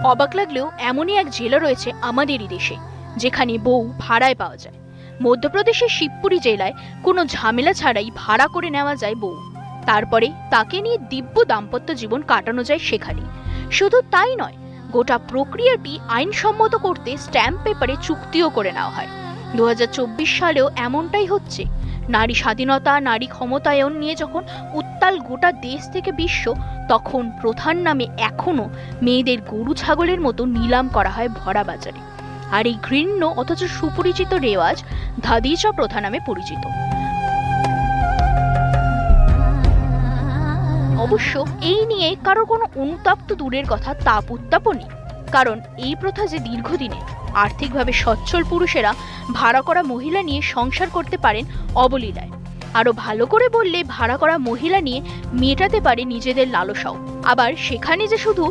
অবাক লাগলেও এমনই এক জেলা রয়েছে আমাদেরই দেশে, যেখানে বউ ভাড়ায় পাওয়া যায়। মধ্যপ্রদেশের শিবপুরি জেলায় কোনো ঝামেলা ছাড়াই ভাড়া করে নেওয়া যায় বউ, তারপরে তাকে নিয়ে দিব্য দাম্পত্য জীবন কাটানো যায় সেখানে। শুধু তাই নয়, গোটা প্রক্রিয়াটি আইনসম্মত করতে স্ট্যাম্প পেপারে চুক্তিও করে নেওয়া হয়। 2024 সালেও এমনটাই হচ্ছে। নারী স্বাধীনতা, নারী ক্ষমতায়ন নিয়ে যখন উত্তাল গোটা দেশ থেকে বিশ্ব, তখন প্রথার নামে এখনো মেয়েদের গরু ছাগলের মতো নিলাম করা হয় ভরা বাজারে। আর এই ঘৃণ্য অথচ সুপরিচিত রেওয়াজ ধাদিচা প্রথা নামে পরিচিত। অবশ্য এই নিয়ে কারো কোনো অনুতাপ তো দূরের কথা, তাপ উত্তাপও নেই। কারণ এই প্রথা যে দীর্ঘদিনের, আর্থিকভাবে সচ্ছল পুরুষেরা ভাড়া করা মহিলা নিয়ে সংসার করতে পারেন অবলীলায়। আরো ভালো করে বললে, ভাড়া করা মহিলা নিয়ে মেটাতে পারে নিজেদের লালসাও। আবার সেখানে যে শুধু